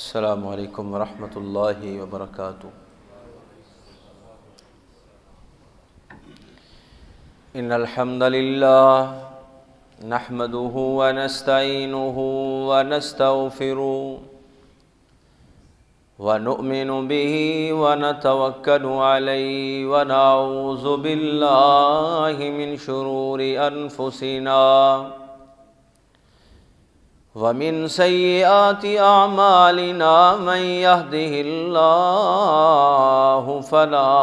السلام علیکم ورحمۃ اللہ وبرکاتہ۔ ان الحمد للہ نحمده ونستعینه ونستغفره ونؤمن به ونتوکل علیہ ونعوذ باللہ من شرور انفسنا ومن سیئات اعمالنا من يهده الله فلا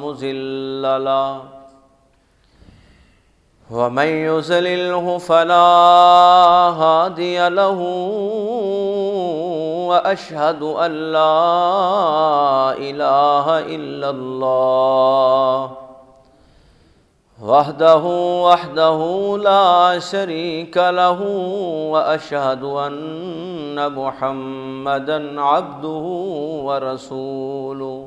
مضل له ومن يضلله فلا هادي له وأشهد أن لا إله إلا الله وحده لا شريك له وأشهد أن محمدا عبده ورسوله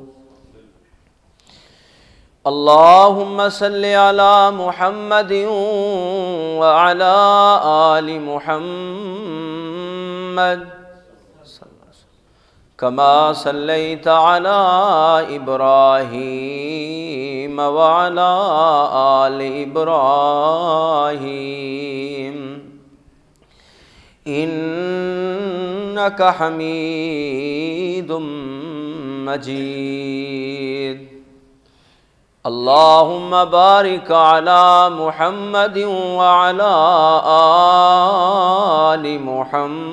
اللهم صل على محمد وعلى آل محمد كما صليت على إبراهيم وعلى آل إبراهيم إنك حميد مجيد اللهم بارك على محمد وعلى آل محمد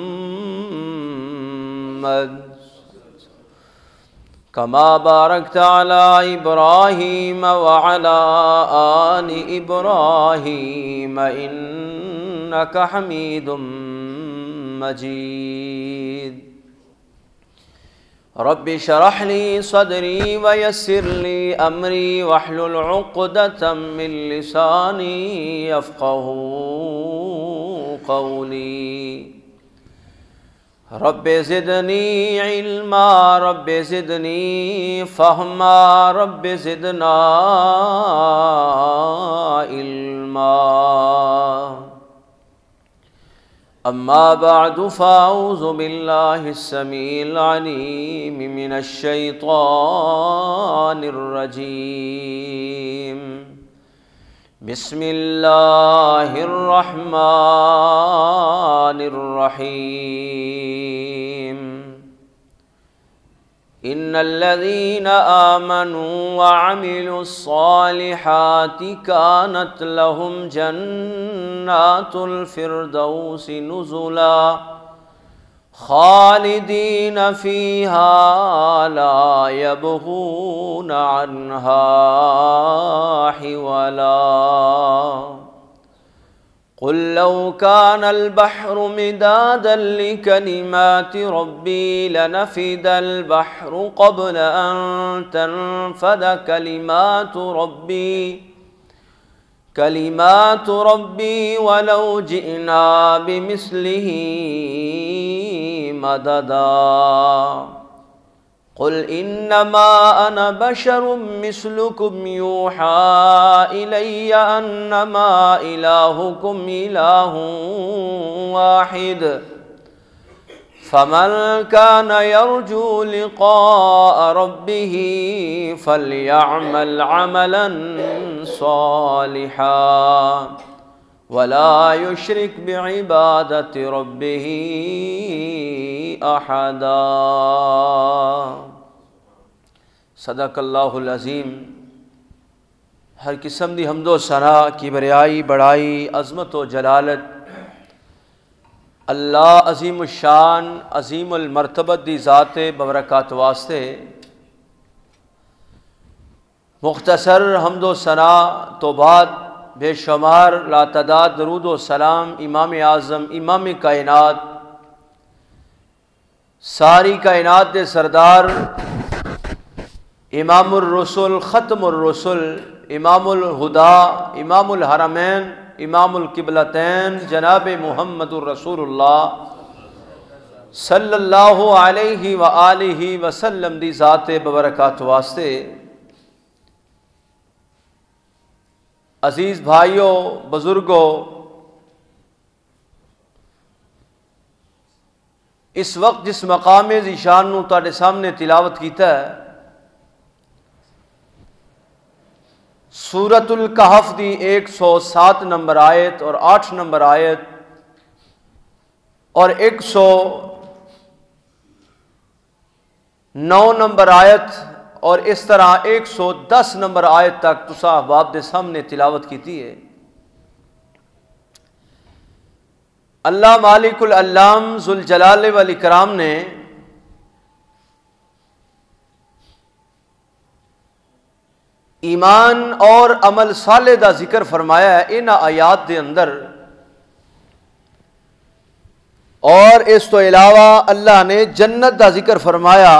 كما باركت على إبراهيم وعلى آل إبراهيم إنك حميد مجيد رب اشرح لي صدري ويسر لي أمري واحلل عقدة من لساني يفقهوا قولي رب زدني علما رب زدني فهما رب زدنا علما أما بعد فأعوذ بالله السميع العليم من الشيطان الرجيم بسم الله الرحمن الرحيم إن الذين آمنوا وعملوا الصالحات كانت لهم جنات الفردوس نزلا خالدين فيها لا يبغون عنها حولا قل لو كان البحر مدادا لكلمات ربي لنفد البحر قبل أن تنفد كلمات ربي ولو جئنا بمثله مددا قل إنما أنا بشر مثلكم يوحى إلي أنما إلهكم إله واحد فمن كان يرجو لقاء ربه فليعمل عملا صالحا ولا يشرك بعبادة ربه أحدا صدق اللہ العظیم۔ ہر قسم دی حمد و ثنا کی بریائی بڑائی عظمت و جلالت اللہ عظیم الشان عظیم المرتبت دی ذات ببرکات واسطے مختصر حمد و ثنا تو بعد بے شمار لاتعداد درود و سلام امام اعظم امام کائنات ساری کائنات دے سردار امام الرسل ختم الرسل امام الہدا امام الحرمین امام القبلتین جناب محمد الرسول اللہ صلی اللہ علیہ وآلہ وسلم دی ذات ببرکات واسطے عزیز بھائیوں بزرگوں، اس وقت جس مقام ذیشان نو تواڈے سامنے تلاوت کیتا ہے سورۃ الکہف دی 107 نمبر آیت اور 8 نمبر آیت اور 109 نمبر آیت اور اس طرح 110 نمبر آیت تک تسا احباب دے سامنے تلاوت کیتی ہے۔ اللہ مالک العلام ذوالجلال والاکرام نے ایمان اور عمل صالح دا ذکر فرمایا ہے ان آیات دے اندر، اور اس تو علاوہ اللہ نے جنت دا ذکر فرمایا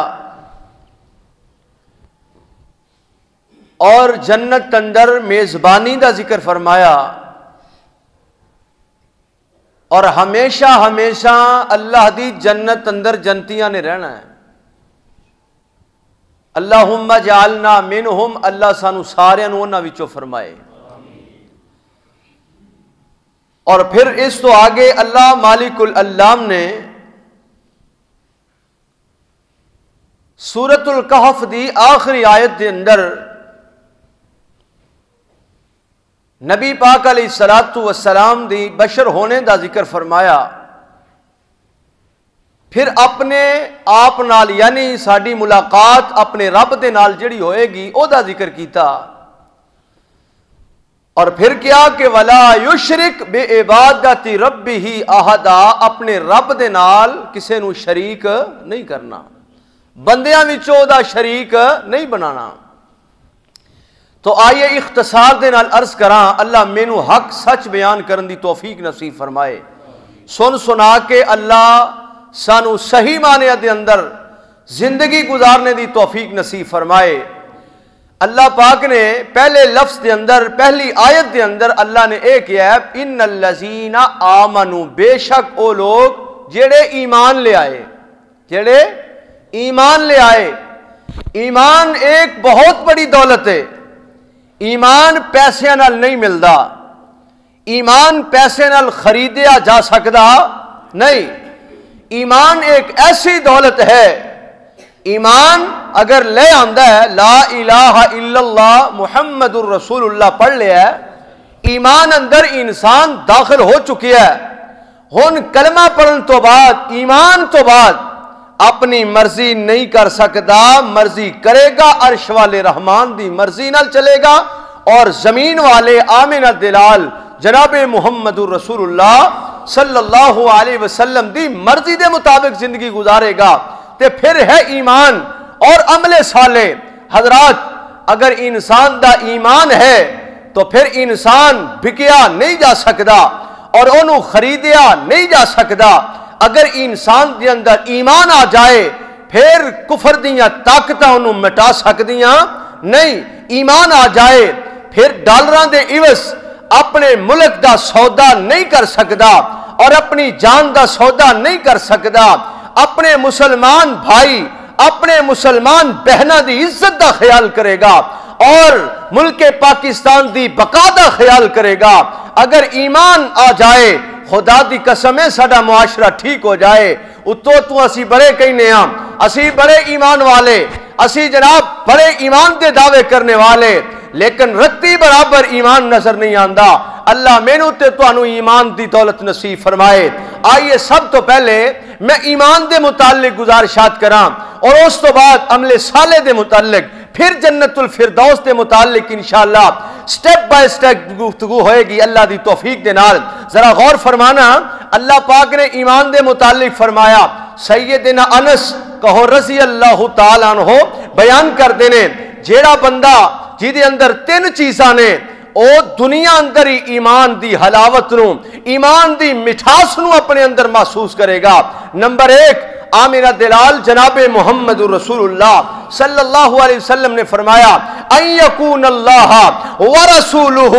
اور جنت اندر میزبانی دا ذکر فرمایا، اور ہمیشہ ہمیشہ اللہ دی جنت اندر جنتیاں نے رہنا ہے۔ اللہم جعلنا منہم، اللہ سانو سارے انہاں وچوں فرمائے۔ اور پھر اس تو آگے اللہ مالک العلام نے سورۃ الکہف دی آخری آیت دے اندر نبی پاک علیہ الصلوۃ والسلام دی بشر ہونے دا ذکر فرمایا، پھر اپنے آپ نال یعنی ساڈی ملاقات اپنے رب دے نال جڑی ہوئے گی او دا ذکر کیتا، اور پھر کیا کہ ولا یشرک بعبادت ربہ احدا، اپنے رب دے نال کسے نو شریک نہیں کرنا، بندیاں وچوں دا شریک نہیں بنانا۔ تو آئیے اختصار دے نال عرض کراں، اللہ مینوں حق سچ بیان کرن دی توفیق نصیب فرمائے، سن سنا کے اللہ سانو صحیح معنی دے اندر زندگی گزارنے دی توفیق نصیب فرمائے۔ اللہ پاک نے پہلے لفظ دے اندر پہلی آیت دے اندر اللہ نے ایک ہے ان الذین آمنوا، بے شک او لوگ جڑے ایمان لے آئے، جڑے ایمان لے آئے۔ ایمان ایک بہت بڑی دولت ہے، ایمان پیسے نال نہیں ملدا، ایمان پیسے نال خریدیا جا سکدا نہیں، ایمان ایک ایسی دولت ہے، ایمان اگر لے آندا ہے لا الہ الا اللہ محمد الرسول اللہ پڑھ لیا ہے، ایمان اندر انسان داخل ہو چکی ہے، ہن کلمہ پڑھن تو بعد ایمان تو بعد اپنی مرضی نہیں کر سکتا، مرضی کرے گا عرش والے رحمان دی مرضی نال چلے گا، اور زمین والے آمنہ دلال جناب محمد الرسول اللہ صلی اللہ علیہ وسلم دی مرضی دے مطابق زندگی گزارے گا، تے پھر ہے ایمان اور عمل صالح۔ حضرات اگر انسان دا ایمان ہے تو پھر انسان بکیا نہیں جا سکتا اور انہوں خریدیا نہیں جا سکتا۔ اگر انسان دے اندر ایمان آ جائے پھر کفر دیاں طاقتاں انہوں مٹا سکدیاں نہیں، ایمان آ جائے پھر ڈالراں دے عوض اپنے ملک دا سودا نہیں کر سکتا اور اپنی جان دا سودا نہیں کر سکتا، اپنے مسلمان بھائی اپنے مسلمان بہناں دی عزت دا خیال کرے گا اور ملک پاکستان دی بقا دا خیال کرے گا۔ اگر ایمان آ جائے خدا دی قسم ہے ساڈا معاشرہ ٹھیک ہو جائے۔ اتو تو اسی بڑے کہنے ہاں، اسی بڑے ایمان والے، اسی جناب بڑے ایمان دے دعوے کرنے والے، لیکن رتی برابر ایمان نظر نہیں آندا۔ اللہ مینوں تے تانوں ایمان دی دولت نصیب فرمائے۔ آئیے سب تو پہلے میں ایمان دے متعلق گزارشات کراں اور اس تو بعد عمل صالح دے متعلق، پھر جنت الفردوس دے متعلق انشاءاللہ سٹیپ بائی سٹیپ گفتگو ہوئے گی اللہ دی توفیق دے نال۔ ذرا غور فرمانا، اللہ پاک نے ایمان دے متعلق فرمایا، سیدنا انس کہو رضی اللہ تعالیٰ عنہ بیان کر دینے، جیڑا بندہ جیدے اندر تین چیزاں نے او دنیا اندر ہی ایمان دی حلاوت نو، ایمان دی مٹھاس نو اپنے اندر محسوس کرے گا۔ نمبر ایک، آمنہ دلال جناب محمد رسول اللہ صلی اللہ علیہ وسلم نے فرمایا ان یکون اللہ ورسولہ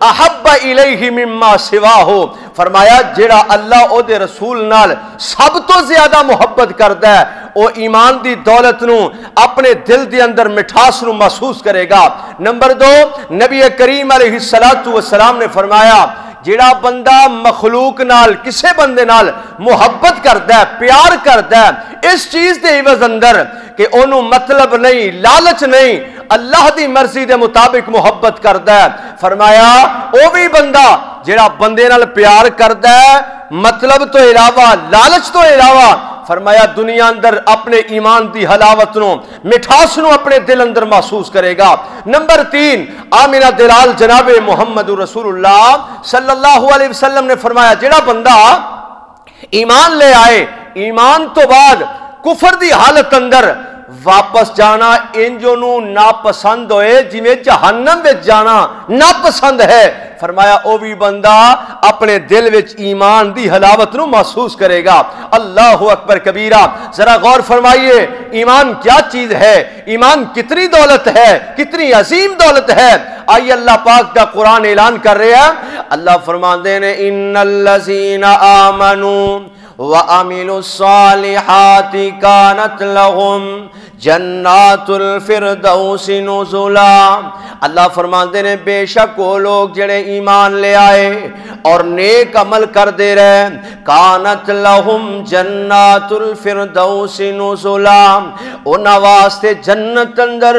احب الیہ مما سواہ، فرمایا جیڑا اللہ او دے رسول نال سب تو زیادہ محبت کردا ہے او ایمان دی دولت نو اپنے دل دے اندر مٹھاس نو محسوس کرے گا۔ نمبر دو، نبی کریم علیہ السلام نے فرمایا جڑا بندہ مخلوق نال کسے بندے نال محبت کردا ہے پیار کردا ہے اس چیز دے عوض اندر کہ انہوں مطلب نہیں لالچ نہیں اللہ دی مرضی دے مطابق محبت کردا ہے فرمایا او بھی بندہ جڑا بندے نال پیار کردا ہے مطلب تو علاوہ لالچ تو علاوہ فرمایا دنیا اندر اپنے ایمان دی حلاوت نو مٹھاس نو اپنے دل اندر محسوس کرے گا۔ نمبر 3 آمنہ دلال جناب محمد رسول اللہ صلی اللہ علیہ وسلم نے فرمایا جڑا بندہ ایمان لے آئے ایمان تو بعد کفر دی حالت اندر واپس جانا انجونوں ناپسند ہوئے جویں جہنم وچ جانا ناپسند ہے فرمایا او بھی بندہ اپنے دل وچ ایمان دی حلاوت نو محسوس کرے گا۔ اللہ اکبر کبیرہ، ذرا غور فرمائیے ایمان کیا چیز ہے، ایمان کتنی دولت ہے، کتنی عظیم دولت ہے۔ آئیے اللہ پاک کا قرآن اعلان کر رہے ہیں، اللہ فرماتے ہیں ان الذین آمنوا وَعَمِلُوا الصَّالِحَاتِ كَانَتْ لَهُمْ جنات الفردوس نزلا۔ اللہ فرماتے ہیں بے شک وہ لوگ جڑے ایمان لے آئے اور نیک عمل کر دے رہے کانت لہم جنات الفردوس نزلا، انہاں واسطے جنت اندر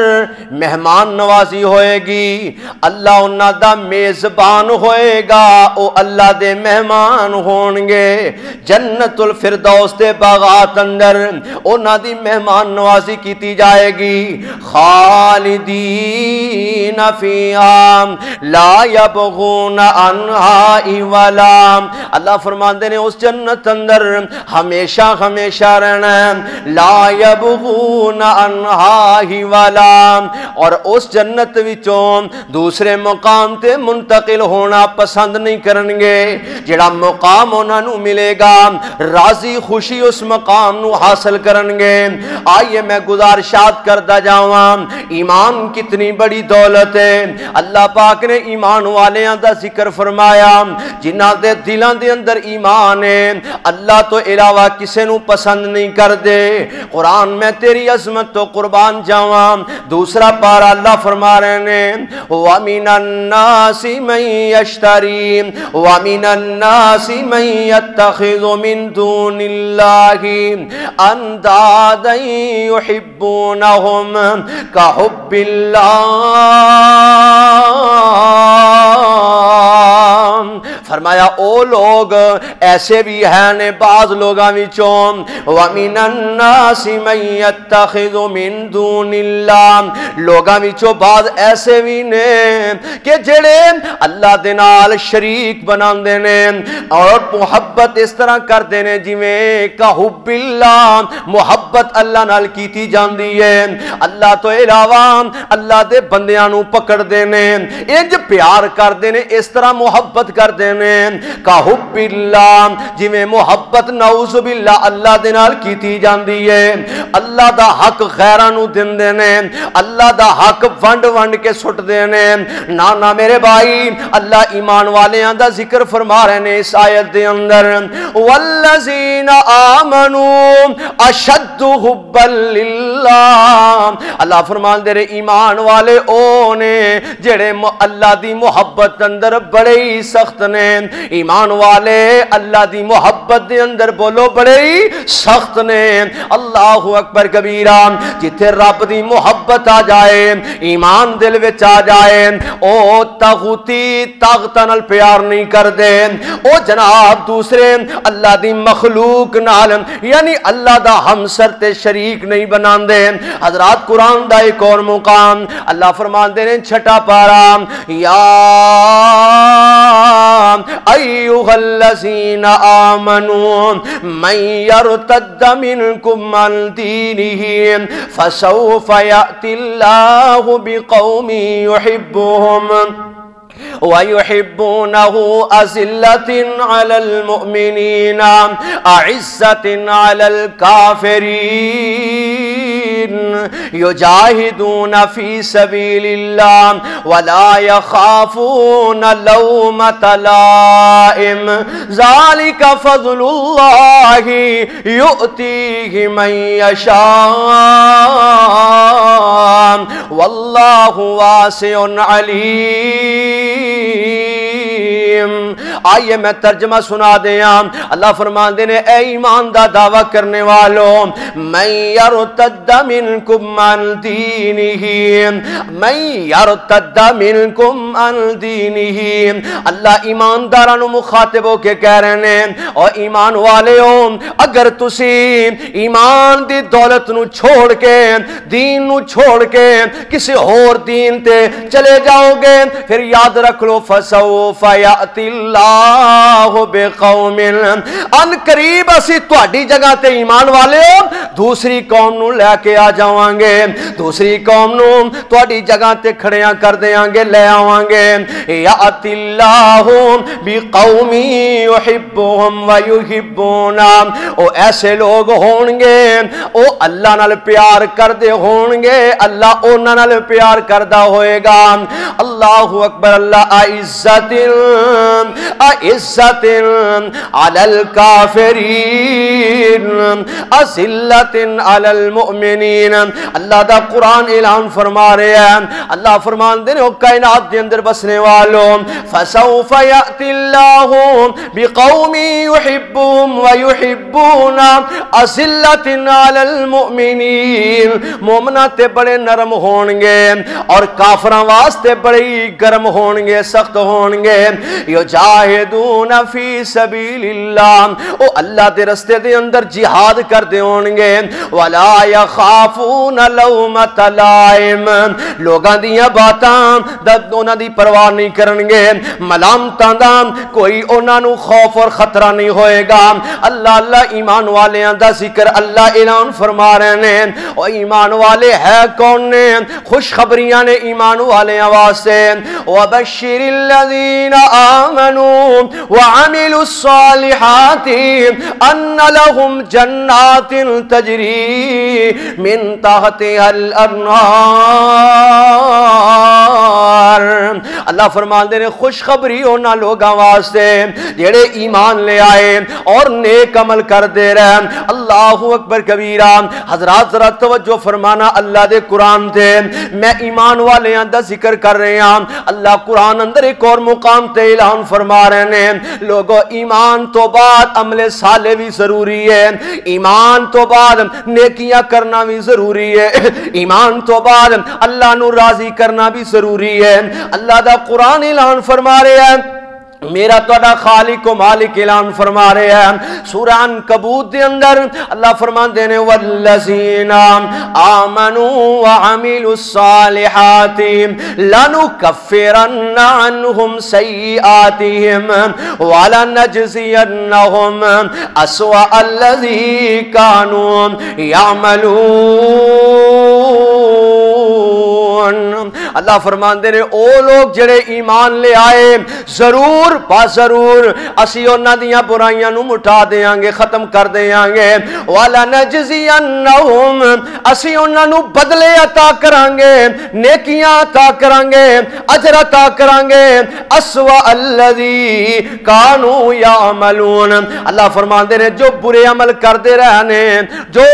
مہمان نوازی ہوئے گی، اللہ انہاں دا میزبان ہوئے گا، او اللہ دے مہمان ہونگے جنت الفردوس دے باغات اندر انہاں دی مہمان نوازی کیتی جائے گی، خالدین فیہا لا یبغون عنہا عولا۔ اللہ فرماندے نے اس جنت اندر ہمیشہ ہمیشہ رہنا ہے، لا یبغون عنہا عولا، اور اس جنت وچوں دوسرے مقام تے منتقل ہونا پسند نہیں کرنگے، جڑا مقام انہاں نو ملے گا راضی خوشی اس مقام نو حاصل کرنگے۔ آئیے میں گزارشات کرتا جاواں ایمان کتنی بڑی دولت ہے۔ اللہ پاک نے ایمان والیاں دا ذکر فرمایا جنہاں دے دلاں دے اندر ایمان ہے، اللہ تو علاوہ کسے نو پسند نہیں کر دے۔ قرآن میں تیری عظمت تو قربان جاواں، دوسرا پارا اللہ فرما رہے ہیں وَمِنَ النَّاسِ مَن يَشْتَرِي وَمِنَ النَّاسِ مَن يَتَّخِذُ مِن دُونِ اللَّهِ أَندَادًا يُحِبُّونَهُمْ كَحُبِّ اللَّهِ۔ فرمایا او لوگ ایسے بھی ہیں بعض لوگاں وچوں وَمِنَ النَّاسِ مَن يَتَّخِذُ مِن دُونِ اللَّهِ، لوگاں وچوں بعض ایسے بھی نے کہ جڑے اللہ دے نال شریک بناندے نے اور محبت اس طرح کردے نے جویں کحب اللہ، محبت اللہ نال کیتی جاندی ہے، اللہ تو علاوہ اللہ دے بندیاں نو پکڑ دے نے انج پیار کر دے نے اس طرح محبت کر دے نے کحب اللہ، جویں محبت نعوذ باللہ اللہ دے نال کیتی جاندی ہے۔ اللہ دا حق غیراں نو دیندے نے، اللہ دا حق ونڈ ونڈ کے سٹ دے نے، نانا میرے بھائی اللہ ایمان والیاں دا ذکر فرما رہے نے اس آیت دے اندر والذین آمنوا اشد حبا للہ۔ اللہ فرمان دے رہے ایمان والے او نے جڑے اللہ دی محبت اندر بڑے ہی سخت نے، ایمان والے اللہ دی محبت دے اندر بولو بڑے ہی سخت نے۔ اللہ اکبر کبیرہ، جتھے رب دی محبت آ جائے ایمان دل وچ آ جائے او تاغوتی طاقتاں نال پیار نہیں کر دے، او جناب دوسرے اللہ دی مخلوق نال یعنی اللہ دا ہمسر تے شریک نہیں بنان دے۔ حضرات قرآن دا ایک اور مقام اللہ فرمان دے نے چھٹا پارا یا ایھا الذین آمنوا من یرتد منکم عن دینہ فسوف یأتی اللہ بقوم یحبهم وَيُحِبُّونَهُ أَذِلَّةٍ عَلَى الْمُؤْمِنِينَ أَعِزَّةٍ عَلَى الْكَافِرِينَ يُجَاهِدُونَ فِي سَبِيلِ اللَّهِ وَلَا يَخَافُونَ لَوْمَةَ لَائِمٍ ذَلِكَ فَضْلُ اللَّهِ يُؤْتِيهِ مَن يَشَاءُ وَاللَّهُ وَاسِعٌ عَلِيمٌ۔ آئیے میں ترجمہ سنا دیا۔ اللہ فرماندے نے اے ایمان دا دعویٰ کرنے والوں، من یرتد منکم عن دینہ، من یرتد منکم عن دینہ، اللہ ایمانداراں نو مخاطب ہو کے کہہ رہے ہیں اور ایمان والے ہو، اگر تسی ایمان دی دولت نو چھوڑ کے، دین نو چھوڑ کے کسی اور دین تے چلے جاؤ گے، پھر یاد رکھ لو فسوف یأتی اللہ بقوم، ان قریب اسی تہاڈی جگہ تے ایمان والے ہو دوسری قوم نو لے کے آ جاواں گے، دوسری قوم نو تہاڈی جگہ تے کھڑیاں کر دیاں گے، لے آواں گے۔ یأتی اللہ بقوم یحبهم ویحبون، او ایسے لوگ ہون گے او اللہ نال پیار کردے ہون گے، اللہ انہاں نال پیار کردہ ہوئے گا۔ اللہ اکبر۔ اللہ عزت عزت علی الکافرین اذلت علی المؤمنین، اللہ دا قرآن اعلان فرما رہے ہیں، اللہ فرمان دے کائنات دے اندر بسنے والوں، فسوف یأتی اللہ بقوم یحبهم ویحبون اذلت علی المؤمنین، مومنہ تے بڑے نرم ہونگے اور کافراں واسطے بڑے گرم ہونگے، سخت ہونگے، یجاہدون فی سبیل اللہ، او اللہ دے رستے دے اندر جہاد کر دے ہونگے، ولا یخافون لومۃ لائم، لوگاں دیاں باتاں انہاں دی پرواہ نہیں کرنگے، ملامتاں دا کوئی انہاں نو خوف اور خطرہ نہیں ہوئے گا۔ اللہ اللہ ایمان والیاں دا ذکر اللہ اعلان فرما رہے ہیں، اور ایمان والے ہے کون نے؟ خوشخبریاں نے ایمان والے واسطے، وبشر الذین آمنوا وعملوا الصالحات ان لهم جنات تجری من تحتها الانہار، اللہ فرماندے نے خوشخبری ہونا لوگاں واسطے جڑے ایمان لے آئے اور نیک عمل کر دے رہے۔ اللہ اکبر کبیرہ۔ حضرات ذرا توجہ فرمانا اللہ دے قرآن تے، میں ایمان والے دا ذکر کر رہے ہیں، اللہ قرآن اندر ایک اور مقام تے اعلان فرما رہے ہیں، لوگوں ایمان تو بعد عمل صالح بھی ضروری ہے، ایمان تو بعد نیکیاں کرنا بھی ضروری ہے، ایمان تو بعد اللہ نو راضی کرنا بھی ضروری ہے۔ اللہ دا قرآن اعلان فرما رہے ہیں، میرا توڑا خالق و مالک اعلان فرما رہے ہیں سورہ عنکبوت دے اندر، اللہ فرمان دینے والذین آمنوا وعملوا الصالحات لنکفرن عنہم سیئاتہم ولنجزینہم اسوأ الذی کانوا یعملون۔ اللہ فرمان دینے او لوگ جڑے ایمان لے آئے ضرور ضرور اسی انہاں دیاں برائیاں نو مٹا دیاں گے، ختم کر دیاں گے، وَلَنَجْزِيَنَّهُمْ اسی انہاں نو بدلے عطا کران گے، نیکیاں عطا کران گے، اجر عطا کران گے، اسوأ الذی کانوا یعملون۔ اللہ فرماندے نے جو برے عمل کردے رہنے، جو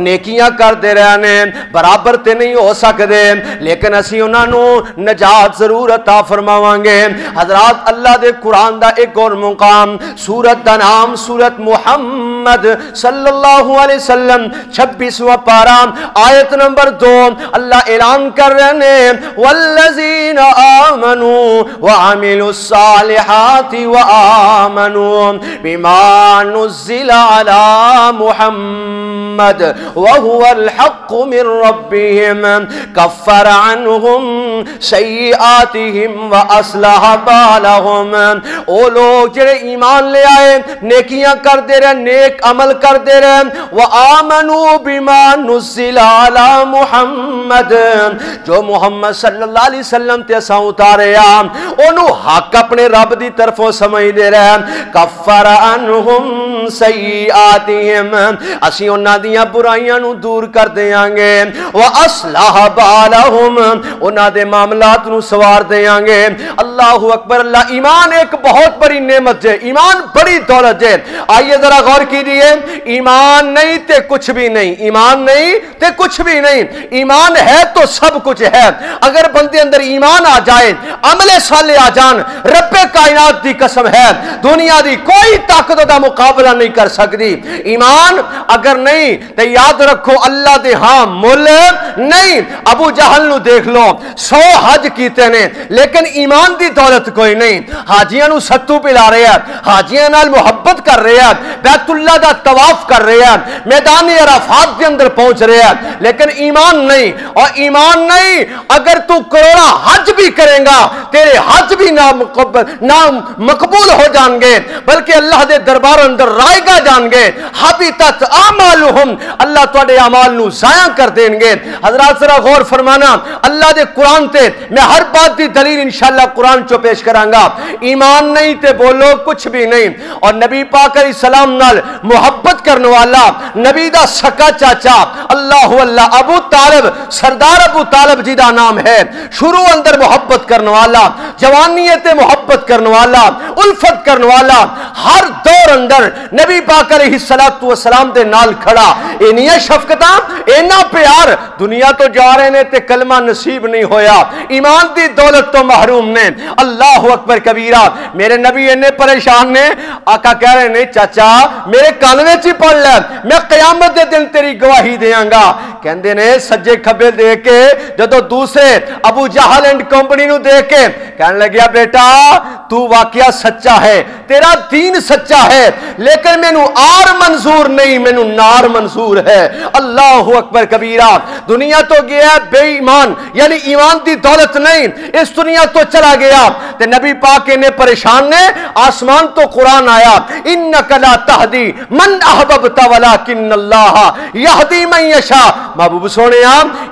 نیکیاں کردے رہنے برابر تے نہیں ہو سکدے، لیکن اسی انہاں نو نجات ضرور عطا فرماواں گے۔ حضرات اللہ دے قرآن دا ایک اور مقام، سورت دا نام سورت محمد صلی اللہ علیہ وسلم 26واں پارہ آیت نمبر 2، اللہ اعلان کر رہے ہیں والذین آمنوا وعملوا الصالحات وآمنوا بما نزل علی محمد وهو الحق من ربهم کفر عنہم سیئاتہم واصلح بالہم۔ او لوگ جڑے ایمان لے آئے، نیکیاں کر دے رہے، نیک عمل کر دے رہے، وآمنوا بما نزل علی محمد، جو محمد صلی اللہ علیہ وسلم تے اساں اتارے آ انہوں حق اپنے رب دی طرفوں سمجھ دے رہے، کفر عنہم سیئاتہم اسی انہاں دیاں برائیاں نو دور کر دیاں گے وَأَصْلَحَ بَالَهُمْ انہاں دے معاملات نو سوار دیاں گے اللہ اکبر اللہ ایمان ایک بہت بڑی نعمت ہے ایمان بڑی دولت ہے آئیے ذرا غور کیجئے ایمان نہیں تے کچھ بھی نہیں ایمان نہیں تے کچھ بھی نہیں ایمان ہے تو سب کچھ ہے اگر بندے اندر ایمان آ جائے عمل صالح آ جان رب کائنات دی قسم ہے دنیا دی کوئی طاقت دا مقابلہ نہیں کر سکتی ایمان اگر نہیں تو یاد رکھو اللہ دے ہاں مل نہیں ابو جہل نو دیکھ لو 100 حج کیتے نے لیکن ایمان دی دولت کوئی نہیں حاجیاں نو ستو پلا رہے ہیں حاجیاں نال محبت کر رہے ہیں بیت اللہ دا طواف کر رہے ہیں میدان عرفات کے اندر پہنچ رہے ہیں لیکن ایمان نہیں اور ایمان نہیں اگر تو کروڑا حج بھی کریں گا تیرے حج بھی نہ مقبول ہو جان گے بلکہ اللہ دے دربار اندر رائے گا جان گے حبیطت اعمالہم اللہ تواڈے اعمال نو ضائع کر دیں گے حضرات ذرا غور فرمانا اللہ دے قرآن تے میں ہر بات دی دلیل انشاءاللہ قرآن چو پیش کراں گا ایمان نہیں تے بولو کچھ بھی نہیں اور نبی پاک علیہ السلام نال محبت کرنے والا نبی دا سکا چاچا اللہ ابو طالب سردار ابو طالب جی دا نام ہے شروع اندر محبت کرنے والا جوانیت محبت کرنے والا الفت کرنے والا ہر دور اندر نبی پاک علیہ السلام دے نال کھڑا انہی شفقتاں اینا پیار دنیا تو جا رہے نے تے کلمہ نصیب نہیں ہویا ایمان دی دولت تو محروم نے اللہ اکبر کبیرہ میرے نبی انہیں پریشان نے آقا کہہ رہے نے چاچا میرے کانوے چی پڑھ لے میں قیامت دے دن تیری گواہی دیاں گا کہندے نے سجے کھبے دے کے جدو دوسرے ابو جہل اینڈ کمپنی نو دے کے کہنے لگیا بیٹا تو واقعہ سچا ہے تیرا دین سچا ہے لیکن میں نو آر منظور نہیں میں نو نار منظور ہے اللہ اکبر کبیرہ دنیا تو گیا بے ایمان یعنی ایمان دی دولت نہیں اس دنیا تو چلا گیا تے نبی پاک نے پریشان نے آسمان تو قرآن آیا انک لا تہدی من احببت ولکن اللہ یہدی من یشاء محبوب سونے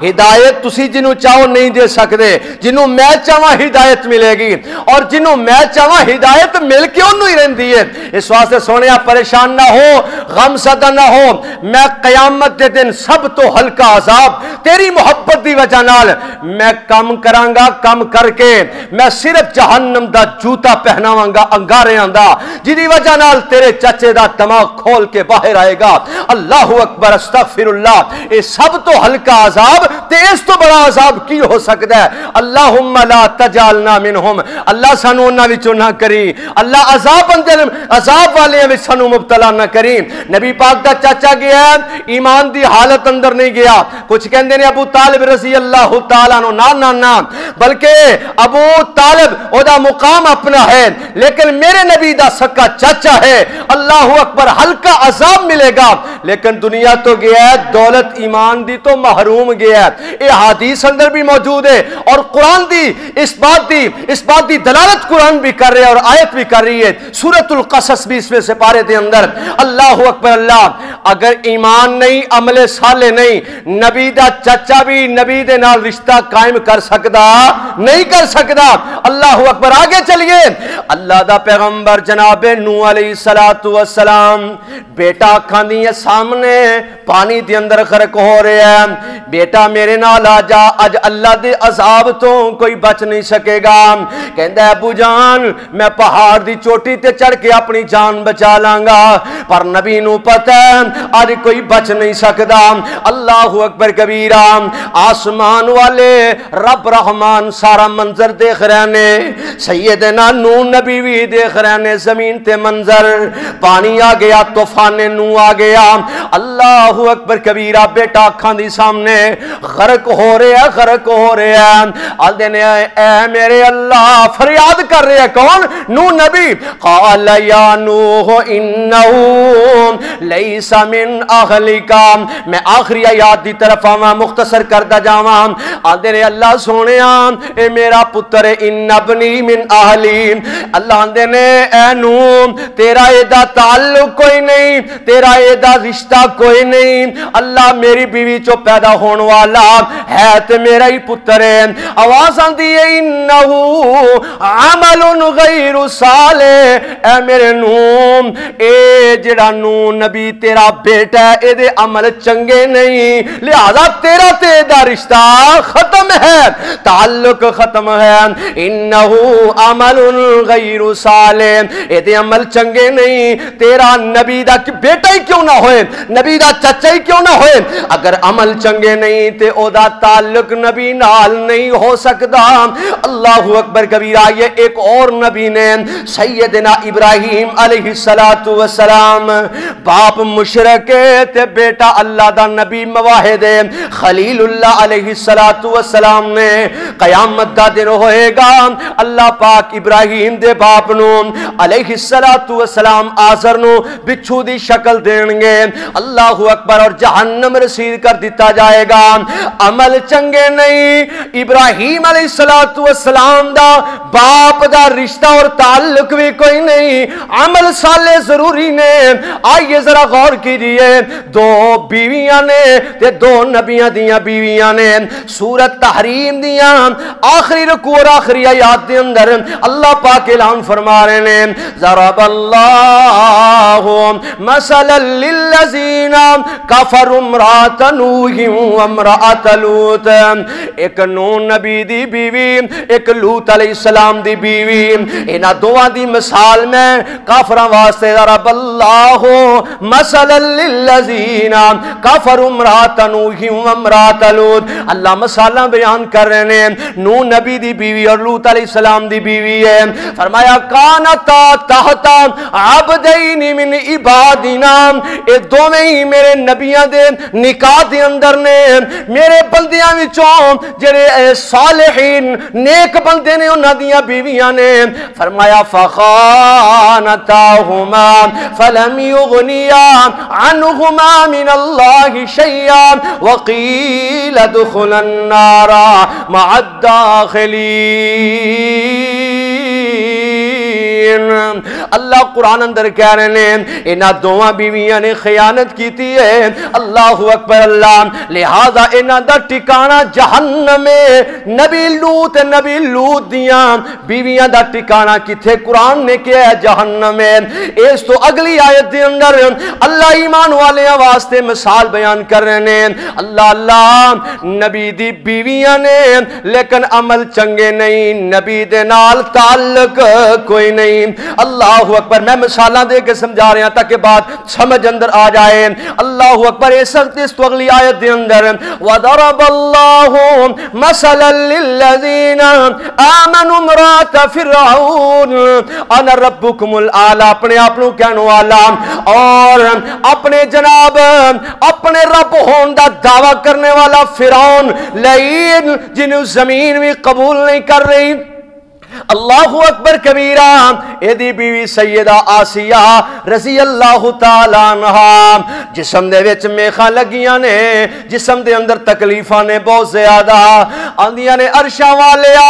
ہدایت تسی جنوں چاہو نہیں دے سکتے جنوں میں چاہواں ہدایت ملے گی اور جنوں میں چاہواں ہدایت مل کے انہوں ہی رہندی ہے اس واسطے سونے پریشان نہ ہو غم زدہ نہ ہو میں قیامت دے دن سب تو ہلکا عذاب تیری محبت دی وجہ نال میں کم کرانگا کم کر کے میں صرف جہنم دا جوتا پہناوانگا انگارے آندہ جدی وجہ نال تیرے چچے دا دماغ کھول کے باہر آئے گا اللہ اکبر استغفر اللہ اے سب تو ہلکا عذاب تے اس تو بڑا عذاب کی ہو سکتا ہے اللہم لا تجعلنا منہم اللہ سانو نہ وچوں نہ کری اللہ عذاب والے وچ سانو مبتلا نہ کری نبی پاک دا چاچا گیا ایمان دی حالت اندر نہیں گیا کچھ کہندے نے ابو طالب رضی اللہ تعالیٰ عنہ نا بلکہ ابو طالب او دا مقام اپنا ہے لیکن میرے نبی دا سکا چاچا ہے اللہ اکبر ہلکا عذاب ملے گا لیکن دنیا تو گیا ہے دولت ایمان دی تو محروم گیا ہے اے حدیث اندر بھی موجود ہے اور قرآن دی اس بات دی دلالت قرآن بھی کر رہے ہیں اور آیت بھی کر رہی ہے سورۃ القصص بھی اس میں سے پارے دے اندر اللہ اکبر اللہ اگر ایمان نہیں عمل صالح نہیں نبی دا چچا بھی نبی دے نال رشتہ قائم کر سکدا نہیں کر سکدا اللہ اکبر آگے چلیے اللہ دا پیغمبر جناب نوح علیہ السلام بیٹا کھاندی ہے سامنے پانی دے اندر غرق ہو رہے ہیں بیٹا میرے نال آ جا اج اللہ دے عذاب تو کوئی بچ نہیں سکے گا کہندا ہے ابو جان میں پہاڑ دی چوٹی تے چڑھ کے اپنی جان بچا لانگا پر نبی نو پتہ اج کوئی بچ نہیں سکدا اللہ اکبر کبیرہ آسمان والے رب رحمان سارا منظر دیکھ رہے نے سیدنا نوح نبی بھی دیکھ رہے نے زمین تے منظر پانی آ گیا طوفان نوح آ گیا اللہ اکبر کبیرہ بیٹا اکھاں دی سامنے غرق ہو رہے ہیں آدھے نے اے میرے اللہ فریاد کر رہے ہیں کون نوح نبی قال یا نوح انہو لیس من اہلکا میں آخری آیات دی طرف آواں مختصر کردہ جاواں آدھے نے اللہ سونے اے میرا پتر ان ابنی من اہلی اللہ آدھے نے اے نوح تیرا ایدہ تعلق کوئی نہیں تیرا ایدہ رشتہ کوئی نہیں اللہ میری بیوی چو پیدا ہون والا ہے تے میرا ہی پتر ہے آواز آندی ہے انہو عمل غیر صالح، اے میرے نون اے جڑا نون نبی تیرا بیٹا ہے اے دے عمل چنگے نہیں، لہذا تیرا تے دا رشتہ ختم ہے، تعلق ختم ہے، انہو عمل غیر صالح، اے دے عمل چنگے نہیں، تیرا نبی دا بیٹا ہی کیوں نہ ہوئے، نبی دا چچا ہی کیوں نہ ہوئے، اگر عمل چنگے نہیں تے او دا تعلق نبی نال نہیں ہو سکتا۔ اللہ اکبر کبیرہ۔ یہ ایک اور نبی نے سیدنا ابراہیم علیہ السلام، باپ مشرک تے بیٹا اللہ دا نبی موحد خلیل اللہ علیہ السلام نے قیامت دا دن ہوئے گا، اللہ پاک ابراہیم دے باپ نو علیہ السلام آزر نو بچھو دی شکل دیں گے، اللہ اکبر، اور جہنم رسید کر دیتا جائے گا۔ عمل چنگے نہیں، ابراہیم علیہ السلام دا باپ دا رشتہ اور تعلق بھی کوئی نہیں، عمل صالح ضروری نے۔ آئیے ذرا غور کیجئے، دو بیویاں نے تے دو نبیاں دیاں بیویاں نے سورت تحریم دیاں آخری رکوع اور آخری آیات دے اندر اللہ پاک اعلان فرما رہے ہیں، ضرب اللہ مثلا للذین کفروا امرأۃ نوح وامرأۃ لوط، ایک نوح نبی دی بیوی ایک لوط علیہ السلام دی بیوی، انہاں دوواں دی مثال میں کافراں واسطے ضرب اللہ مثلا للذین کفروا امرأۃ نوح وامرأۃ لوط، اللہ مثالاں بیان کر رہے ہیں، نوح نبی دی بیوی اور لوط علیہ السلام دی بیوی ہے، فرمایا کانتا تحت عبدین من عبادنا، اے دوویں ہی میرے نبیاں دے نکاح دے اندر نے، میرے بندیاں وچوں جڑے صالحین نیک بندے نے انہاں دیاں بیویاں نے، فرمایا فخانتاہما فلم یغنیا عنہما من اللہ شیئا وقیل ادخلا النار مع الداخلین۔ اللہ قرآن اندر کہہ رہے ہیں انہاں دوواں بیویاں نے خیانت کیتی ہے، اللہ اکبر اللہ، لہذا انہاں دا ٹھکانہ جہنم ہے۔ نبی لوط دیاں بیویاں دا ٹھکانہ کتھے؟ قرآن نے کیا ہے جہنم ہے۔ اس تو اگلی آیت دے اندر اللہ ایمان والے واسطے مثال بیان کر رہے ہیں، اللہ نبی دی بیویاں نے لیکن عمل چنگے نہیں، نبی دے نال تعلق کوئی نہیں، اللہ اکبر۔ میں مثالاں دے کے سمجھا رہا ہوں تاکہ بات سمجھ اندر آ جائے، اللہ اکبر۔ اس تو اگلی آیت دے اندر وَضَرَبَ اللَّهُ مَثَلًا لِلَّذِينَ آمَنُوا امْرَأَتَ فِرْعَوْنَ أَنَا رَبُّكُمُ الْأَعْلَىٰ، اپنے آپ کو کہنے والا اور اپنے جناب اپنے رب ہون دا دعویٰ کرنے والا فرعون لعین، جنہوں زمین بھی قبول نہیں کر رہی، اللہ اکبر کبیرہ۔ ایدی بیوی سیدہ آسیہ رضی اللہ تعالیٰ عنہا، جسم دے وچ میخاں لگیاں نے، جسم دے اندر تکلیفاں نے بہت زیادہ، آندیاں نے عرشاں والیا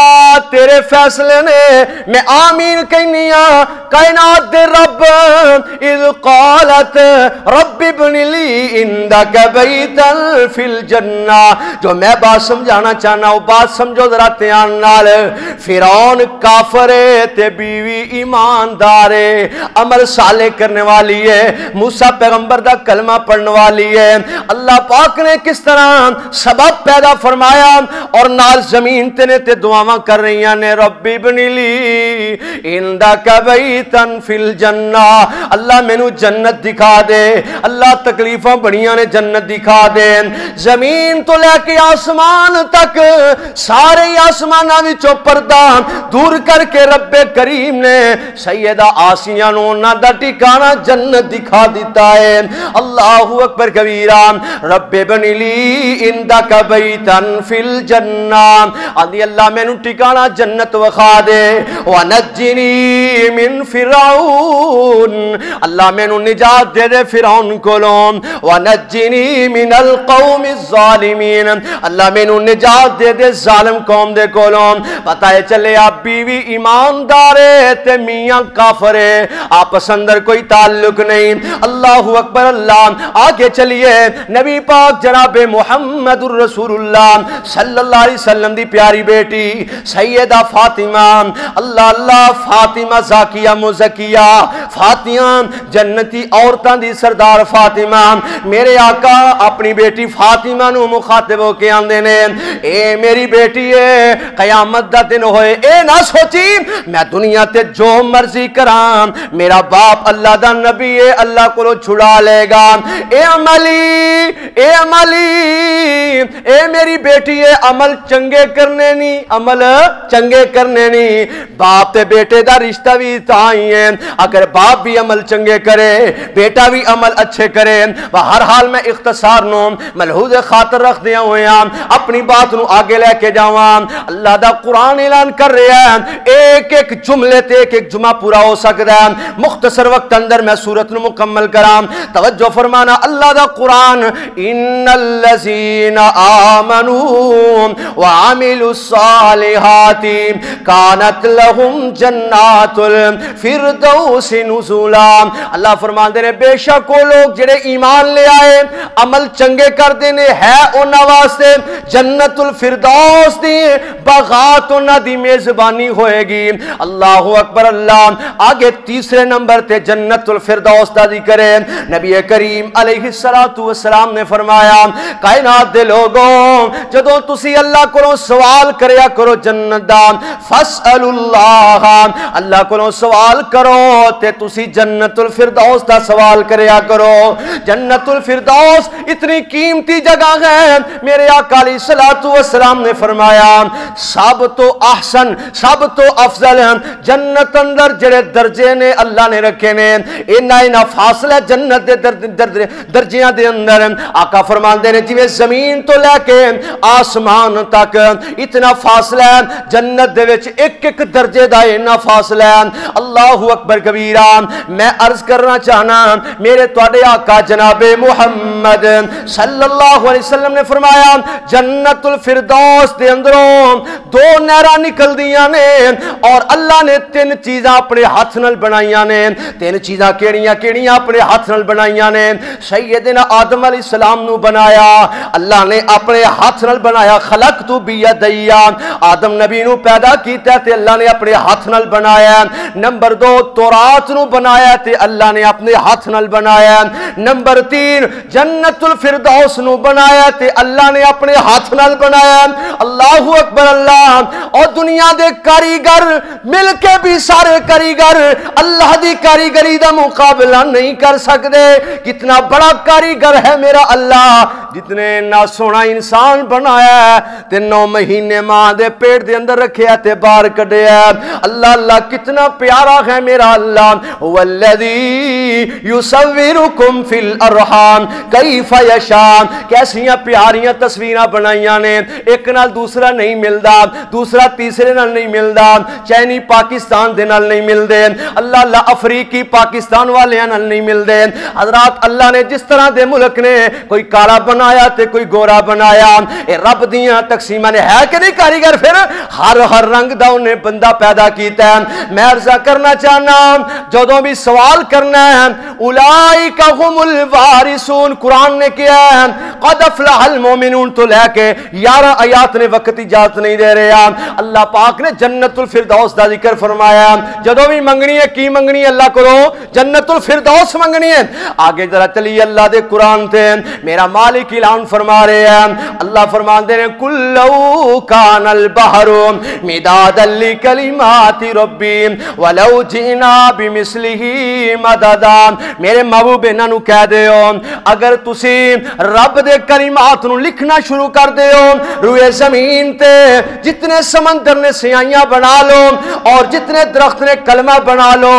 تیرے فیصلے نے، میں آمین کہنیاں کائنات دے رب، اذ قالت رب ابن لی عندک بیتا فی الجنہ۔ جو میں بات سمجھانا چاہنا ہوں، بات سمجھو ذرا دھیان نال، فرعون کافر ہے تے بیوی ایماندار ہے، عمل صالح کرنے والی ہے، موسیٰ پیغمبر دا کلمہ پڑھنے والی ہے۔ اللہ پاک نے کس طرح سبب پیدا فرمایا اور نال زمین تینے تے دعاواں کر رہی نے، رب ابن لی عندک بیتا فی الجنہ، اللہ مینوں جنت دکھا دے، اللہ تکلیفاں بڑیاں نے جنت دکھا دے۔ زمین تو لے کے آسمان تک سارے آسماناں وچوں پردہ دور کر کے رب کریم نے سیدہ آسیہ نو انہاں دا ٹھکانہ جنت دکھا دیتا ہے، اللہ اکبر کبیرہ۔ رب ابن لی عندک بیتا فی الجنہ، آدھی اللہ میں نو ٹھکانہ جنت وخا دے، ونجنی من فرعون، اللہ میں نو نجات دے دے فرعون کولوں، ونجنی من القوم الظالمین، اللہ میں نو نجات دے دے ظالم قوم دے کولوں۔ پتہ ہے چلے آپ بھی بیوی ایماندار ہے تے میاں کافر ہے، آپس اندر کوئی تعلق نہیں. اللہ اکبر. اللہ آگے چلیے. نبی پاک جناب محمد الرسول اللہ صلی اللہ علیہ وسلم دی پیاری بیٹی سیدہ فاطمہ، اللہ اللہ، فاطمہ زاکیہ مزکیہ، فاطمہ جنتی عورتاں دی سردار فاطمہ، میرے آقا اپنی بیٹی فاطمہ نو مخاطب ہو کے آندے نے، اے میری بیٹی ہے، قیامت دا دن ہوئے اے نہ سوچی میں دنیا تے جو مرضی کراں، میرا باپ اللہ دا نبی ہے، اللہ کو چھڑا لے گا. اے عملی، اے عملی، اے میری بیٹی ہے، عمل چنگے کرنے نہیں، عمل چنگے کرنے نہیں. باپ تے بیٹے دا رشتہ بھی تائی ہے، اگر باپ بھی عمل چنگے کرے بیٹا بھی عمل اچھے کرے. ہر حال میں اختصار نو ملحوظ خاطر رکھ دیا ہوئے ہیں، اپنی بات نو آگے لے کے جاواں. اللہ دا قرآن اعلان کر رہا ہے، ایک ایک جملے تے ایک ایک جمعہ پورا ہو سکتا ہے، مختصر وقت اندر میں سورت نو مکمل کراں. توجہ فرمانا. اللہ دا قرآن ان الذین آمنوا وعملوا الصالحات کانت لهم جنات الفردوس نزلا. اللہ فرماندے نے بے شک وہ لوگ جڑے ایمان لے آئے عمل چنگے کر دینے ہے انہاں واسطے جنت الفردوس دی باغات انہاں دی میزبانی ہوئے گی. اللہ اکبر. اللہ آگے تیسرے نمبر تے جنت الفردوس دا ذکر ہے. نبی کریم علیہ السلام نے فرمایا کائنات دے لوگوں جدوں تسی اللہ کو سوال کریا کرو جنت دا، فاسأل اللہ، اللہ کو سوال کرو تے تسی جنت الفردوس دا سوال کریا کرو. جنت الفردوس اتنی قیمتی جگہ ہے. میرے آقا علیہ الصلوۃ والسلام نے فرمایا سب تو احسن، سب تو افضل جنت اندر جڑے درجے نے اللہ نے رکھے نے، اینا فاصلہ جنت دے درجیاں دے اندر. آقا فرماندے نے جویں زمین تو لے کے آسمان تک اتنا فاصلہ جنت دے وچ ایک ایک درجے دا اینا فاصلہ. اللہ اکبر کبیرہ. میں عرض کرنا چاہنا میرے تواڈے آقا جناب محمد صلی اللہ علیہ وسلم نے فرمایا جنت الفردوس دے اندروں دو نہراں نکل دیاں نے اور اللہ نے تین چیزاں اپنے ہاتھ نال بنائیاں نے. تین چیزاں کیڑیاں کیڑیاں اپنے ہاتھ نال بنائیاں نے. سیدنا آدم علیہ السلام نو بنایا اللہ نے اپنے ہاتھ نال بنایا. خلقت بیدی، آدم نبی نو پیدا کیتا تے اللہ نے اپنے ہاتھ نال بنایا. نمبر دو تورات نو بنایا تے اللہ نے اپنے ہاتھ نال بنایا. نمبر تین جنت الفردوس نو بنایا تے اللہ نے اپنے ہاتھ نال بنایا. اللہ اکبر. اللہ اور دنیا دے کاریگر مل کے بھی سارے کاریگر اللہ دی کاریگری دا مقابلہ نہیں کر سکتے. کتنا بڑا کاریگر ہے میرا اللہ، جتنے نہ سونا انسان بنایا ہے تے 9 مہینے ماں دے پیٹ دے اندر رکھیا تے باہر کڈیا. اللہ اللہ کتنا پیارا ہے میرا اللہ. والذی یصورکم فی الارحام کیف یشاء. کیسیاں پیاریاں تصویراں بنائیاں نے، ایک نال دوسرا نہیں ملدا، دوسرا تیسرے نال نہیں ملدا، چینی پاکستان دے نال نہیں ملدے، اللہ اللہ افریقی پاکستان والیاں نال نہیں ملدے. حضرات اللہ نے جس طرح دے ملک نے کوئی کالا بنایا تے کوئی گورا بنایا، اے رب دیاں تقسیماں نے ہے کہ نہیں کاریگر؟ پھر ہر رنگ دا انہیں بندہ پیدا کیتا ہے. میں عرضہ کرنا چاہنا جدوں بھی سوال کرنا ہے اولئک هم الوارثون قرآن نے کیا ہے قد افلح المؤمنون تو لے کے 11 آیات نے وقت اجازت نہیں دے رہے ہیں. اللہ پاک نے جنت الفردوس دا ذکر فرمایا. جدوں بھی منگنی ہے کی منگنی ہے اللہ کرو جنت الفردوس منگنی ہے. آگے ذرا چلیے اللہ دے قرآن تے میرا مالک اعلان فرما رہے ہیں. اللہ فرماندے نے کل لو کان البحر مدادا لکلمات ربی ولو جئنا بمثلہ مددا. میرے محبوب انہاں نو کہہ دیو اگر تسی رب دے کلمات نو لکھنا شروع کر دیو روئے زمین تے جتنے سمندر نے سیائیاں بنا لو اور جتنے درخت نے کلمہ بنا لو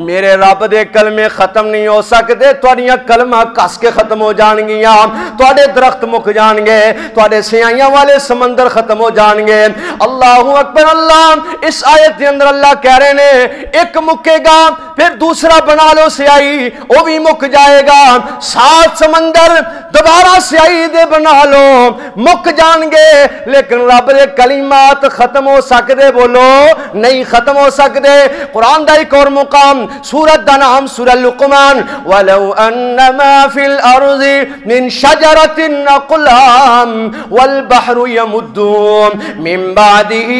میرے رب دے کلمے ختم نہیں ہو سکتے. تواڈیاں کلمہ کس کے ختم ہو جان گیاں، تواڈے درخت مک جان گے، تواڈے سیائیاں والے سمندر ختم ہو جان گے۔ اللہ اکبر اللہ۔ اس آیت کے اندر اللہ کہہ رہے نے ایک مکے گا پھر دوسرا بنا لو سیائی، وہ بھی مک جائے گا، 7 سمندر دوبارہ سیائی دے بنا لو مک جان گے، لیکن رب دے کلمات ختم ہو سکتے؟ بولو نہیں ختم ہو سکتے۔ قرآن دا ایک اور مقام سورت دا نام سورہ لقمان، وَلَوْ أَنَّمَا فِي الْأَرْضِ مِنْ شَجَرَةٍ أَقْلَامٍ وَالْبَحْرُ يَمُدُّهُ مِنْ بَعْدِهِ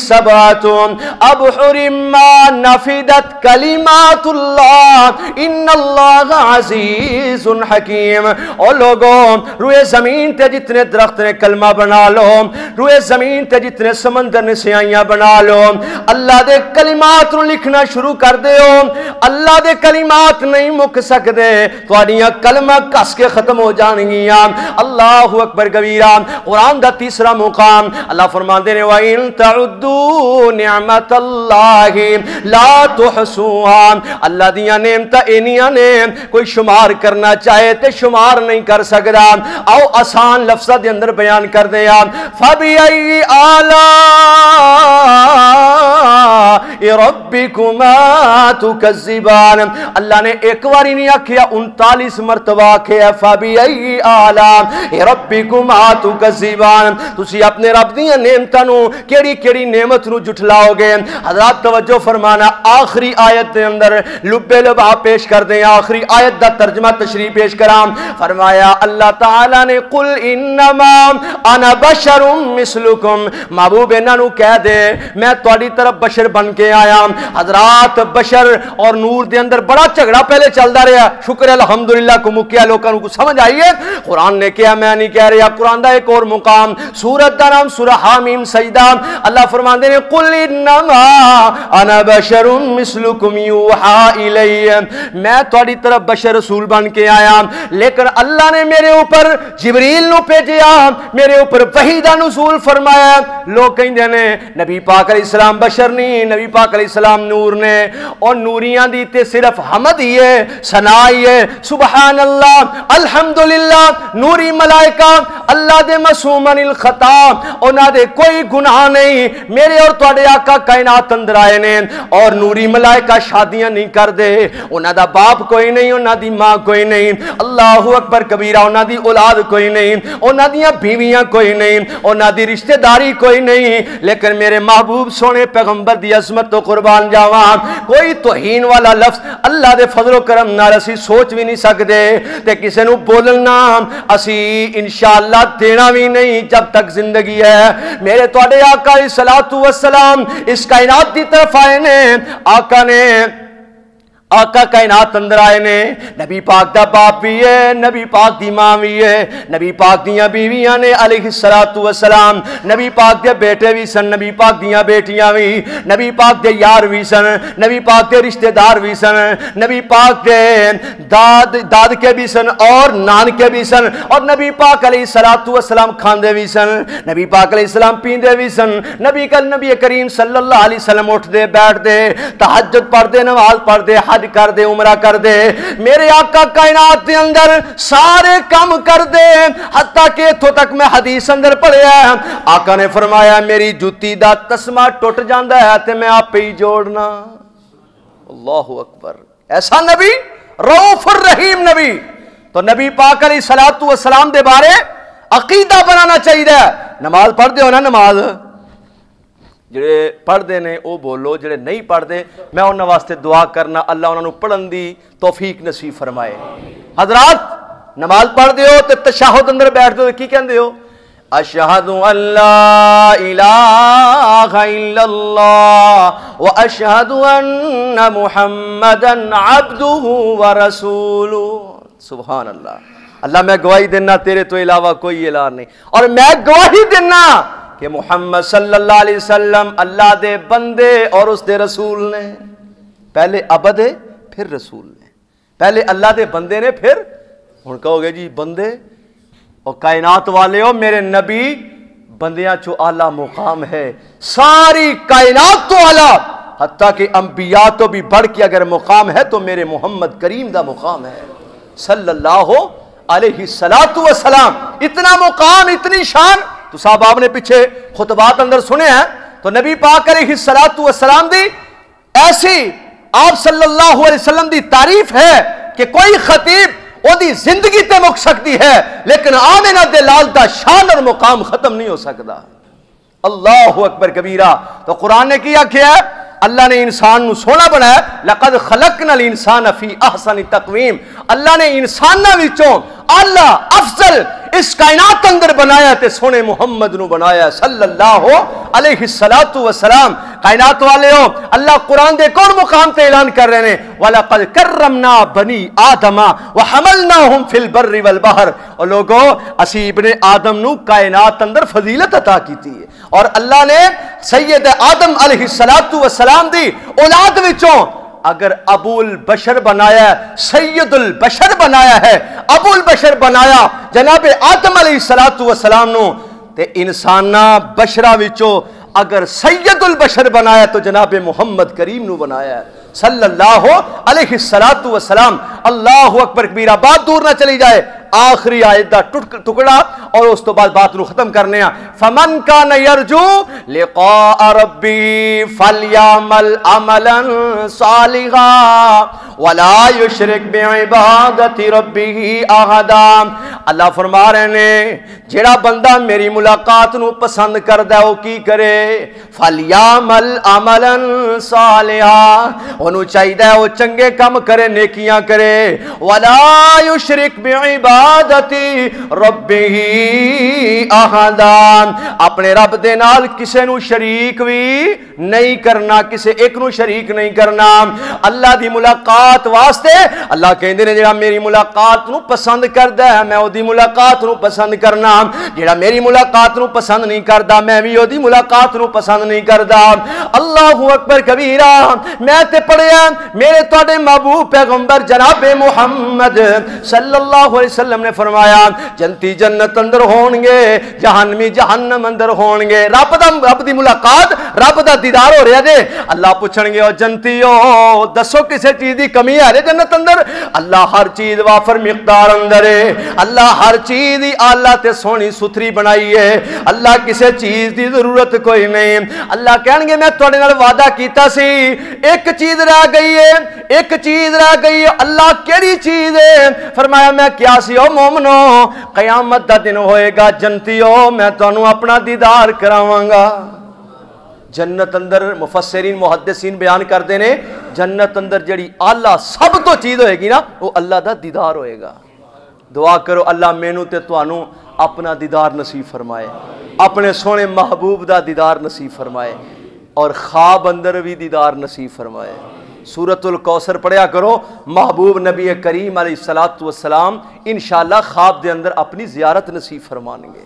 سَبْعَةُ أَبْحُرٍ مَا نَفِدَتْ كَلِمَاتُ اللَّهِ إِنَّ اللَّهَ عَزِيزٌ حَكِيمٌ۔ او لوگوں روئے زمین تے جتنے درخت نے کلمہ بنا لو، روئے زمین تے جتنے سمندر نے سیائیاں بنا لو، اللہ دے کلمات نو لکھنا شروع کر دیو، اللہ دے کلمات نہیں مک سکدے، تواڈیاں کلمہ کس کے ختم ہو جان گیاں۔ اللہ اکبر کبیرہ۔ قرآن دا تیسرا مقام اللہ فرماندے نے وَإِن تَعُدُّوا نِعْمَةَ اللَّهِ لَا تُحْصُوهَا۔ اللہ دیاں نعمتاں اینیاں نے کوئی شمار کرنا چاہے تے شمار نہیں کر سکدا۔ آؤ آسان لفظاں دے اندر بیان کر دے آپ، فَبِأَيِّ آلَاءِ رَبِّكُمَا تُكَذِّبَانِ۔ اللہ نے ایک بار ہی نہیں آکھیا، 39 مرتبہ آکھیا فَبِأَيِّ آلَاءِ رَبِّكُمَا تُكَذِّبَانِ۔ تسی اپنے رب دیاں نعمتاں نو کیڑی کیڑی نعمت نو جھٹلاؤ گے؟ حضرات توجہ فرمانا، آخری آیت دے اندر لبے لبا پیش کر دیں، آخری آیت دا ترجمہ تشریح پیش کرام۔ فرمایا اللہ تعالیٰ نے قل انما انا بشر مثلکم، محبوب انہاں نو کہہ دے میں تواڈی طرف بشر بن کے آیا۔ حضرات بشر اور نور دے اندر بڑا جھگڑا پہلے چلدا رہا، شکر الحمدللہ کو مکیا لوکاں کو سمجھ آئی ہے۔ قرآن نے کہا میں نہیں کہہ رہا۔ قرآن دا ایک اور مقام سورت دا نام سورہ حامیم سجدہ، اللہ فرماندے نے قل انما انا بشر مثلکم یوحا الی، میں تواڈی طرف بشر رسول بن کے آیا، لیکن اللہ نے میرے اوپر جبریل نو بھیجیا، میرے اوپر وحی دا نزول فرمایا۔ لوگ کہندے نے نبی پاک علیہ السلام بشر نہیں، نبی پاک علیہ السلام نور نے، اور نوریاں دی تے صرف حمد ہی ہے، ثنا ہی ہے، سبحان اللہ الحمدللہ۔ نوری ملائکہ اللہ دے معصوم عن الخطا، انہاں دے کوئی گناہ نہیں، میرے اور تواڈے آقا کائنات اندر آئے نے، اور نوری ملائکہ شادیاں نہیں کر دے، انہاں دا باپ کوئی نہیں، انہاں دی ماں کوئی نہیں، اللہ اکبر کبیرہ، انہاں دی اولاد کوئی نہیں، انہاں دیاں بیویاں کوئی نہیں، انہاں دی رشتہ داری کوئی نہیں، لیکن میرے محبوب سونے پیغمبر دی عظمت تو قربان جاواں، کوئی توہین والا لفظ اللہ دے فضل و کرم نال اسی سوچ بھی نہیں سکدے، تے کسے نو بولنا اسی انشاءاللہ دینا بھی نہیں جب تک زندگی ہے۔ میرے تواڈے آقا علیہ الصلوۃ والسلام اس کائنات دی طرف آئے نے، آقا کائنات اندر آئے نے، نبی پاک دا باپ بھی ہے، نبی پاک دی ماں بھی ہے، نبی پاک دیاں بیویاں نے علیہ الصلوۃ والسلام، نبی پاک دے بیٹے بھی سن، نبی پاک دیاں بیٹیاں بھی، نبی پاک دے یار بھی سن، نبی پاک دے رشتہ دار بھی سن، نبی پاک دے داد کے بھی سن اور نان کے بھی سن، اور نبی پاک علیہ الصلوۃ والسلام کھاندے بھی سن، نبی پاک علیہ السلام پیندے بھی سن، نبی کریم صلی اللہ علیہ وسلم اٹھ دے بیٹھ دے، تہجد پڑھ دے، نماز پڑھ دے، حج کر دے، عمرہ کر دے، میرے آقا کائنات دے اندر سارے کام کر دے، حتیٰ کہ اتھوں تک میں حدیث اندر پڑھیا ہے، آقا نے فرمایا میری جوتی دا تسمہ ٹوٹ جاندا ہے تے میں آپ ہی جوڑنا۔ اللہ اکبر، ایسا نبی، رؤوف الرحیم نبی۔ تو نبی پاک علیہ الصلوۃ والسلام دے بارے عقیدہ بنانا چاہیے۔ نماز پڑھ دے ہو نا، نماز جڑے پڑھ دے نے او بولو، جڑے نہیں پڑھ دے میں انہاں واسطے دعا کرنا اللہ انہاں نو پڑھن دی توفیق نصیب فرمائے۔ حضرات نماز پڑھ دے ہو تے تشہد اندر بیٹھ دے کی کہندے ہو؟ اشہد ان لا الہ الا اللہ واشہد ان محمدا عبدہ ورسولہ۔ سبحان اللہ۔ اللہ میں گواہی دینا تیرے تو علاوہ کوئی الہ نہیں، اور میں گواہی دینا کہ محمد صلی اللہ علیہ وسلم اللہ دے بندے اور اس دے رسول نے۔ پہلے عبد ہے پھر رسول نے، پہلے اللہ دے بندے نے، پھر ہن کہو گے جی بندے اور کائنات والے ہو، میرے نبی بندیاں چو اعلیٰ مقام ہے، ساری کائنات تو اعلیٰ، حتیٰ کہ انبیاء تو بھی بڑھ کے اگر مقام ہے تو میرے محمد کریم دا مقام ہے صلی اللہ علیہ الصلوۃ والسلام. اتنا مقام اتنی شان تو صاحب آپ نے پیچھے خطبات اندر سنے ہیں تو نبی پاک علیہ الصلوۃ والسلام دی ایسی آپ صلی اللہ علیہ وسلم دی تعریف ہے کہ کوئی خطیب وہ دی زندگی تے مک سکتی ہے لیکن آمنہ دے لال دا شان اور مقام ختم نہیں ہو سکتا. اللہ اکبر کبیرہ. تو قرآن نے کیا ہے اللہ نے انسان نو سونا بنایا. لقد خلقنا الانسان فی احسن تقویم. اللہ نے انساناں وچوں اعلی افضل اس کائنات اندر بنایا تے سونے محمد نو بنایا صلی اللہ علیہ الصلوۃ والسلام. کائنات والے ہو اللہ قرآن دے کون مقام تے اعلان کر رہے ہیں وَلَقَدْ كَرَّمْنَا بَنِي آدَمَ وَحَمَلْنَاهُمْ فِي الْبَرِّ وَالْبَحْرِ. اور لوگوں اسی ابن آدم نو کائنات اندر فضیلت عطا کیتی ہے اور اللہ نے سید آدم علیہ الصلوۃ والسلام دی اولاد وچوں اگر ابو البشر بنایا سید البشر بنایا ہے ابو البشر بنایا جناب آدم علیہ الصلوۃ والسلام نو تے انساناں بشرا وچوں اگر سید البشر بنایا تو جناب محمد کریم نو بنایا ہے صلی اللہ علیہ الصلوۃ والسلام. اللہ اکبر کبیرہ. بات دور نہ چلی جائے آخری آیت دا ٹکڑا اور اس تو بعد بات نو ختم کرنے ہیں. فمن کان یرجو لقاء ربی فلیعمل عملا صالحا ولا یشرک بعبادت ربہ احدا. اللہ فرما رہے نے جڑا بندہ میری ملاقات نو پسند کردا ہے وہ کی کرے فلیعمل عملا صالحا. انہوں چاہیے وہ چنگے کم کرے نیکیاں کرے ولا یشرک بعبادت ربہ احدا. اپنے رب دے نال کسے نو شریک بھی نہیں کرنا کسے ایک نو شریک نہیں کرنا. اللہ دی ملاقات واسطے اللہ کہندے نے جڑا میری ملاقات نو پسند کردا ہے میں اودی ملاقات نو پسند کرنا. جڑا میری ملاقات نو پسند نہیں کردا میں بھی اودی ملاقات نو پسند نہیں کردا. اللہ اکبر کبیرہ. میں تے پڑھیا میرے تواڈے محبوب پیغمبر جناب محمد صلی اللہ علیہ وسلم نے فرمایا جنتی جنت اندر ہون گے جہنمی جہنم اندر ہون گے. رب دی ملاقات رب دا دیدار ہو رہا دے. اللہ پوچھن گے او جنتیو دسو کسے چیز دی کمی ہے جنت اندر. اللہ ہر چیز وافر مقدار اندر ہے. اللہ ہر چیز دی اعلیٰ تے سونی ستھری بنائی ہے. اللہ کسے چیز دی ضرورت کوئی نہیں. اللہ کہن گے میں تواڈے نال وعدہ کیتا سی ایک چیز رہ گئی ہے ایک چیز رہ گئی ہے. اللہ کیڑی چیز ہے؟ فرمایا میں کیا سی او مومنو قیامت دا دن ہوئے گا جنتیو میں تانوں اپنا دیدار کراواں گا. جنت اندر مفسرین محدثین بیان کرتے ہیں جنت اندر جڑی اعلیٰ سب تو چیز ہوئے گی نا وہ اللہ دا دیدار ہوئے گا. دعا کرو اللہ مینوں تے تانوں اپنا دیدار نصیب فرمائے اپنے سونے محبوب دا دیدار نصیب فرمائے اور خواب اندر بھی دیدار نصیب فرمائے. سورۃ الکوثر پڑھیا کرو. محبوب نبی کریم علیہ الصلوۃ والسلام انشاءاللہ خواب دے اندر اپنی زیارت نصیب فرمائیں گے.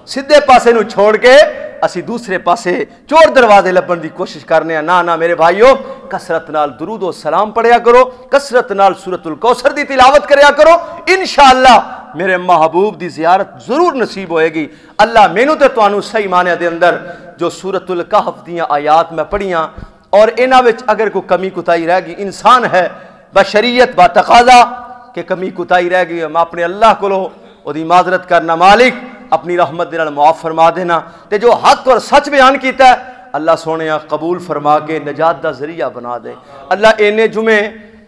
سیدھے پاسے نو چھوڑ کے اسی دوسرے پاسے چور دروازے لبن دی کوشش کرنے ہیں. نہ میرے بھائیو کثرت نال درود و سلام پڑھیا کرو کثرت نال سورۃ الکوثر دی تلاوت کریا کرو. انشاءاللہ میرے محبوب دی زیارت ضرور نصیب ہوئے گی. اللہ مینوں تے تانوں صحیح معنی دے اندر جو سورۃ الکہف دیاں آیات میں پڑھیاں اور انہاں وچ اگر کوئی کمی کوتاہی رہ گئی انسان ہے بشریت با تقاضا کہ کمی کوتاہی رہ گئی میں اپنے اللہ کولو اودی معذرت کرنا مالک اپنی رحمت دے نال معاف فرما دینا. تے جو حق اور سچ بیان کیتا ہے اللہ سونے قبول فرما کے نجات دا ذریعہ بنا دے. اللہ اینے جمعے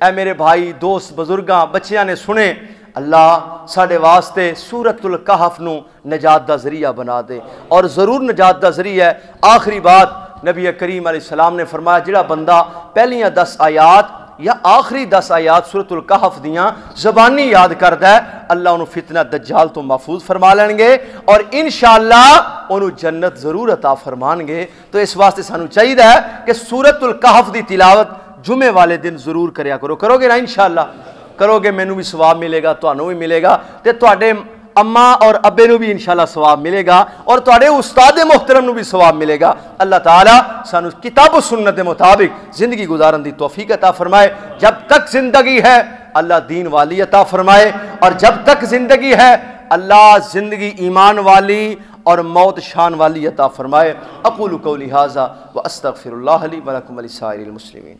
اے میرے بھائی دوست بزرگاں بچیاں نے سنے اللہ ساڈے واسطے سورۃ الکہف نو نجات دا ذریعہ بنا دے اور ضرور نجات دا ذریعہ ہے. آخری بات نبی کریم علیہ السلام نے فرمایا جڑا بندہ پہلیاں 10 آیات یا آخری 10 آیات سورۃ الکہف دیاں زبانی یاد کردا ہے اللہ انہوں فتنہ دجال تو محفوظ فرما لیں گے اور انشاءاللہ انہوں جنت ضرور عطا فرمان گے. تو اس واسطے سانو چاہیے کہ سورۃ الکہف دی تلاوت جمعے والے دن ضرور کریا کرو گے نا انشاءاللہ کرو گے مینوں بھی ثواب ملے گا تانوں بھی ملے گا تے تواڈے اماں اور ابے نو بھی انشاءاللہ ثواب ملے گا اور تواڈے استاد محترم نو بھی ثواب ملے گا. اللہ تعالی سانو کتاب و سنت کے مطابق زندگی گزارن دی توفیق عطا فرمائے. جب تک زندگی ہے اللہ دین والی عطا فرمائے اور جب تک زندگی ہے اللہ زندگی ایمان والی اور موت شان والی عطا فرمائے. اقول قولی ھذا واستغفر اللہ لی ولکم ولسائر المسلمین.